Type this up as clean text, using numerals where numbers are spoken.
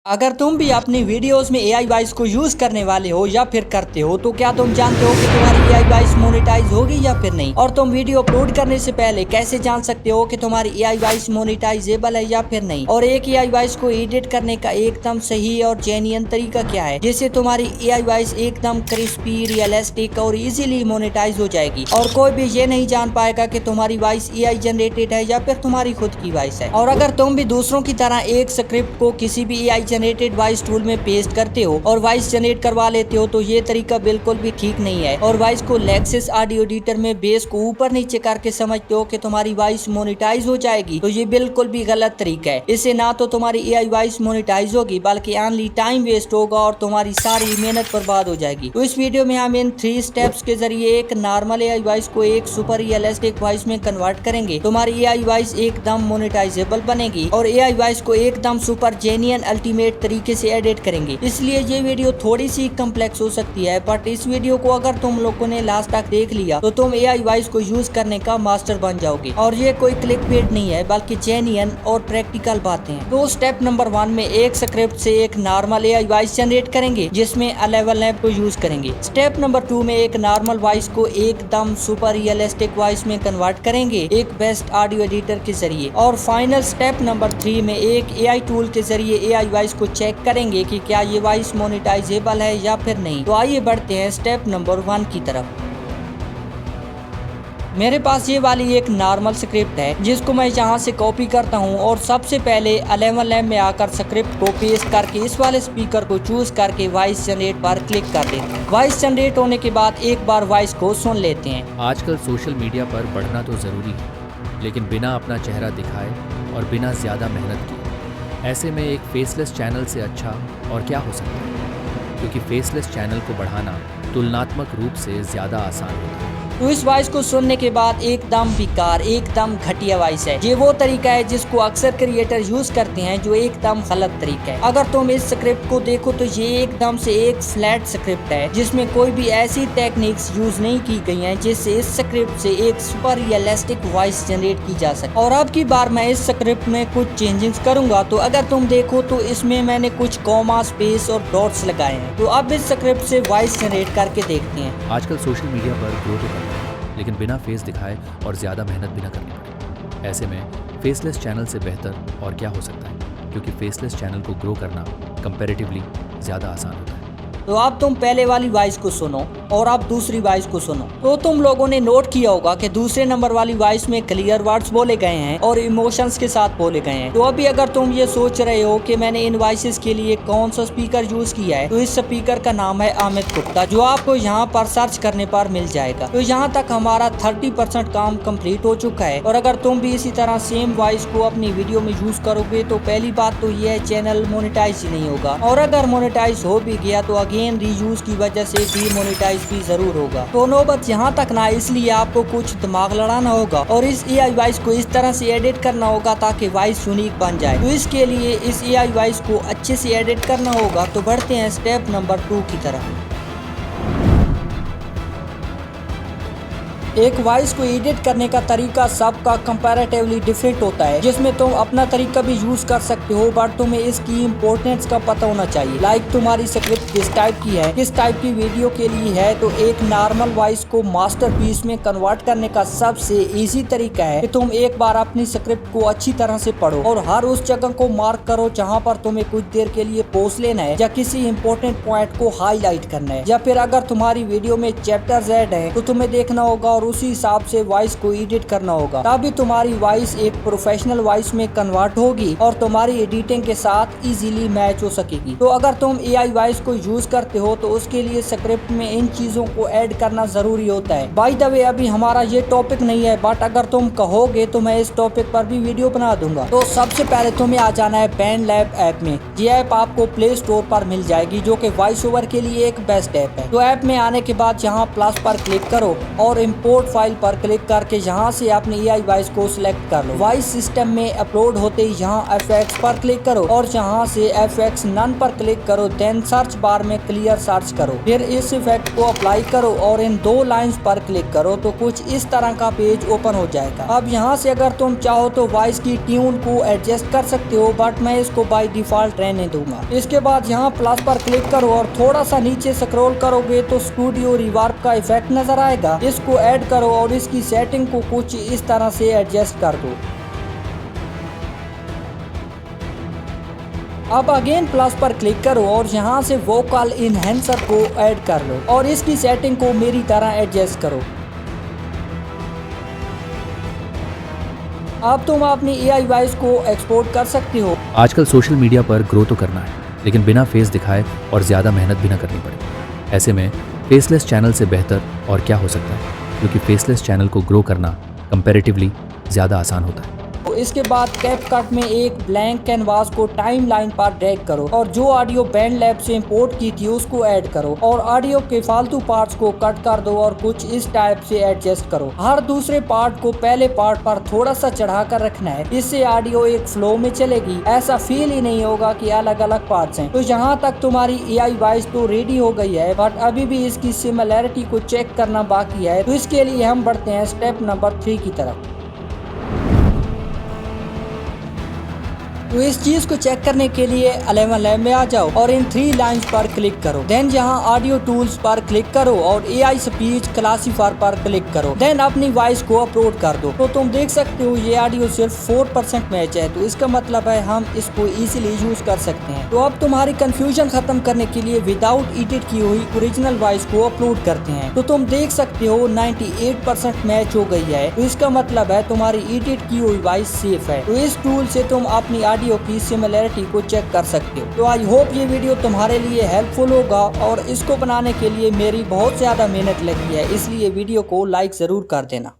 अगर तुम भी अपनी वीडियोस में एआई वॉइस को यूज करने वाले हो या फिर करते हो तो क्या तुम जानते हो कि तुम्हारी एआई वॉइस मोनेटाइज होगी या फिर नहीं। और तुम वीडियो अपलोड करने से पहले कैसे जान सकते हो कि तुम्हारी एआई वॉइस मोनेटाइजेबल है या फिर नहीं। और एक एआई वॉइस को एडिट करने का एकदम सही और जेन्युइन तरीका क्या है जिससे तुम्हारी एआई वॉइस एकदम क्रिस्पी, रियलिस्टिक और इजीली मोनेटाइज हो जाएगी और कोई भी ये नहीं जान पाएगा कि तुम्हारी वॉइस एआई जनरेटेड है या फिर तुम्हारी खुद की वॉइस है। और अगर तुम भी दूसरों की तरह एक स्क्रिप्ट को किसी भी एआई जनरेटेड वॉइस टूल में पेस्ट करते हो और वॉइस जनरेट करवा लेते हो तो ये तरीका बिल्कुल भी ठीक नहीं है। और वॉइस को लेक्सिस ऑडियो एडिटर में बेस को ऊपर नीचे करके समझते हो कि तुम्हारी वॉइस मोनेटाइज हो जाएगी तो ये बिल्कुल भी गलत तरीका है। इससे ना तो तुम्हारी एआई वॉइस मोनेटाइज होगी बल्कि ओनली टाइम वेस्ट होगा और तुम्हारी सारी मेहनत बर्बाद हो जाएगी। तो इस वीडियो में हम इन 3 स्टेप्स के जरिए एक नॉर्मल एआई वॉइस को एक सुपर रियलिस्टिक वॉइस में कन्वर्ट करेंगे। तुम्हारी एआई वॉइस एकदम मोनेटाइजेबल बनेगी और एआई वॉइस को एकदम सुपर जेन्युइन अल्टीमेट तरीके से एडिट करेंगे। इसलिए ये वीडियो थोड़ी सी कम्प्लेक्स हो सकती है बट इस वीडियो को अगर तुम लोगों ने लास्ट तक देख लिया तो तुम एआई वॉइस को यूज करने का मास्टर बन जाओगे। और ये कोई क्लिक बेट नहीं है बल्कि जेन्युइन और प्रैक्टिकल बातें हैं। तो स्टेप नंबर 1 में एक स्क्रिप्ट से एक नॉर्मल एआई वॉइस जनरेट करेंगे जिसमें 11 लैब को यूज करेंगे। स्टेप नंबर 2 में एक नॉर्मल वॉइस को एकदम सुपर रियलिस्टिक वॉइस में कन्वर्ट करेंगे एक बेस्ट ऑडियो एडिटर के जरिए। और फाइनल स्टेप नंबर 3 में एक एआई टूल के जरिए एआई वॉइस को चेक करेंगे कि क्या ये वॉइस मोनेटाइजेबल है या फिर नहीं। तो आइए बढ़ते हैं स्टेप नंबर 1 की तरफ। मेरे पास ये वाली एक नॉर्मल स्क्रिप्ट है जिसको मैं यहाँ से कॉपी करता हूँ और सबसे पहले 11 लैब में आकर स्क्रिप्ट को पेस्ट करके इस वाले स्पीकर को चूज करके वॉइस जनरेट पर क्लिक कर देते हैं। वॉइस जनरेट होने के बाद एक बार वॉइस को सुन लेते हैं। आजकल सोशल मीडिया पर बढ़ना तो ज़रूरी है लेकिन बिना अपना चेहरा दिखाए और बिना ज़्यादा मेहनत किए। ऐसे में एक फेसलेस चैनल से अच्छा और क्या हो सकता है, क्योंकि फेसलेस चैनल को बढ़ाना तुलनात्मक रूप से ज़्यादा आसान होता है। तो इस वॉइस को सुनने के बाद एकदम बेकार, एकदम घटिया वॉइस है। ये वो तरीका है जिसको अक्सर क्रिएटर यूज करते हैं जो एकदम गलत तरीका है। अगर तुम इस स्क्रिप्ट को देखो तो ये एकदम से एक फ्लैट स्क्रिप्ट है जिसमें कोई भी ऐसी टेक्निक्स यूज नहीं की गई हैं जिससे इस स्क्रिप्ट से एक सुपर रियलिस्टिक वॉइस जनरेट की जा सके। और अब की बार मैं इस स्क्रिप्ट में कुछ चेंजेस करूंगा। तो अगर तुम देखो तो इसमें मैंने कुछ कॉमा, स्पेस और डॉट्स लगाए हैं। तो अब इस स्क्रिप्ट से वॉइस जनरेट करके देखते हैं। आजकल सोशल मीडिया पर ग्रो तो करना है लेकिन बिना फेस दिखाए और ज़्यादा मेहनत भी ना करनी पड़े। ऐसे में फेसलेस चैनल से बेहतर और क्या हो सकता है, क्योंकि फेसलेस चैनल को ग्रो करना कंपैरेटिवली ज़्यादा आसान होता है। तो अब तुम पहले वाली वॉइस को सुनो और अब दूसरी वॉइस को सुनो। तो तुम लोगों ने नोट किया होगा कि दूसरे नंबर वाली वॉइस में क्लियर वर्ड्स बोले गए हैं और इमोशंस के साथ बोले गए हैं। तो अभी अगर तुम ये सोच रहे हो कि मैंने इन वॉइसेस के लिए कौन सा स्पीकर यूज किया है तो इस स्पीकर का नाम है अमित गुप्ता जो आपको यहाँ पर सर्च करने पर मिल जाएगा। तो यहाँ तक हमारा 30% काम कम्प्लीट हो चुका है। और अगर तुम भी इसी तरह सेम वॉइस को अपनी वीडियो में यूज करोगे तो पहली बात तो ये चैनल मोनेटाइज ही नहीं होगा और अगर मोनेटाइज हो भी गया तो अगेन रीयूज की वजह से डीमोनेटाइज भी जरूर होगा। तो नौबत यहाँ तक ना, इसलिए आपको कुछ दिमाग लड़ाना होगा और इस एआई वॉइस को इस तरह से एडिट करना होगा ताकि वॉइस यूनिक बन जाए। तो इसके लिए इस एआई वॉइस को अच्छे से एडिट करना होगा। तो बढ़ते हैं स्टेप नंबर 2 की तरफ। एक वॉइस को एडिट करने का तरीका सबका कंपैरेटिवली डिफरेंट होता है जिसमें तुम अपना तरीका भी यूज कर सकते हो बट तुम्हें इसकी इम्पोर्टेंस का पता होना चाहिए। लाइक तुम्हारी स्क्रिप्ट किस टाइप की है, किस टाइप की वीडियो के लिए है। तो एक नॉर्मल वॉइस को मास्टरपीस में कन्वर्ट करने का सबसे इजी तरीका है कि तुम एक बार अपनी स्क्रिप्ट को अच्छी तरह से पढ़ो और हर उस जगह को मार्क करो जहाँ पर तुम्हें कुछ देर के लिए पॉज लेना है या किसी इंपॉर्टेंट पॉइंट को हाईलाइट करना है। या फिर अगर तुम्हारी वीडियो में चैप्टर्स ऐड है तो तुम्हें देखना होगा और उसी हिसाब से वॉइस को एडिट करना होगा, तभी तुम्हारी वॉइस एक प्रोफेशनल वॉइस में कन्वर्ट होगी और तुम्हारी एडिटिंग के साथ इजीली मैच हो सकेगी। तो अगर तुम एआई वॉइस को यूज करते हो तो उसके लिए स्क्रिप्ट में इन चीजों को ऐड करना जरूरी होता है। बाय द वे अभी हमारा ये टॉपिक नहीं है बट अगर तुम कहोगे तो मैं इस टॉपिक पर भी वीडियो बना दूंगा। तो सबसे पहले तुम्हें आ जाना है पेनलैब ऐप में। ये ऐप आपको प्ले स्टोर पर मिल जाएगी जो कि वॉइस ओवर के लिए एक बेस्ट ऐप है। तो ऐप में आने के बाद यहाँ प्लस पर क्लिक करो और इम्पोर्ट एक्सपोर्ट फाइल पर क्लिक करके यहाँ से अपनी एआई वॉइस को सिलेक्ट कर लो। वॉइस सिस्टम में अपलोड होते ही यहाँ एफएक्स पर क्लिक करो और यहाँ से एफएक्स नन पर क्लिक करो। देन सर्च बार में क्लियर सर्च करो, फिर इस इफेक्ट को अप्लाई करो और इन 2 लाइंस पर क्लिक करो तो कुछ इस तरह का पेज ओपन हो जाएगा। अब यहाँ से अगर तुम चाहो तो वॉइस की ट्यून को एडजस्ट कर सकते हो, बट मैं इसको बाय डिफॉल्ट रहने दूंगा। इसके बाद यहाँ प्लस पर क्लिक करो और थोड़ा सा नीचे स्क्रॉल करोगे तो स्टूडियो रिवर्ब का इफेक्ट नजर आएगा। इसको ऐड करो और इसकी सेटिंग को कुछ इस तरह से एडजस्ट कर दो। अब अगेन प्लस पर क्लिक करो और यहाँ से वोकल इनहेंसर को ऐड कर लो और इसकी सेटिंग को मेरी तरह एडजस्ट करो। अब तुम अपनी एआई वॉइस को एक्सपोर्ट कर सकते हो। आजकल सोशल मीडिया पर ग्रो तो करना है, लेकिन बिना फेस दिखाए और ज़्यादा मेहनत भी ना करनी पड़े। ऐसे में फेसलेस चैनल से बेहतर और क्या हो सकता है, क्योंकि फेसलेस चैनल को ग्रो करना कंपैरेटिवली ज़्यादा आसान होता है। तो इसके बाद कैपकट में एक ब्लैंक कैनवास को टाइमलाइन पर ड्रैग करो और जो ऑडियो बैंड लैब से इंपोर्ट की थी उसको ऐड करो और ऑडियो के फालतू पार्ट्स को कट कर दो और कुछ इस टाइप से एडजस्ट करो। हर दूसरे पार्ट को पहले पार्ट पर थोड़ा सा चढ़ा कर रखना है, इससे ऑडियो एक फ्लो में चलेगी। ऐसा फील ही नहीं होगा कि अलग अलग पार्ट्स हैं। तो यहाँ तक तुम्हारी एआई वॉइस तो रेडी हो गई है, बट अभी भी इसकी सिमिलैरिटी को चेक करना बाकी है। तो इसके लिए हम बढ़ते हैं स्टेप नंबर 3 की तरफ। तो इस चीज को चेक करने के लिए 11 लैब में आ जाओ और इन 3 लाइंस पर क्लिक करो। देन यहाँ ऑडियो टूल्स पर क्लिक करो और एआई स्पीच क्लासीफायर पर क्लिक करो। देन अपनी वॉइस को अपलोड कर दो। तो तुम देख सकते हो ये ऑडियो सिर्फ 4% मैच है, तो इसका मतलब है हम इसको इजीली यूज कर सकते हैं। तो अब तुम्हारी कंफ्यूजन खत्म करने के लिए विदाउट एडिट की हुई ओरिजिनल वॉइस को अपलोड करते हैं। तो तुम देख सकते हो 98% मैच हो गई है, तो इसका मतलब है तुम्हारी एडिट की हुई वॉइस सेफ है। तो इस टूल से तुम अपनी ऑडियो की सिमिलैरिटी को चेक कर सकते हो। तो आई होप ये वीडियो तुम्हारे लिए हेल्पफुल होगा और इसको बनाने के लिए मेरी बहुत ज्यादा मेहनत लगी है, इसलिए वीडियो को लाइक जरूर कर देना।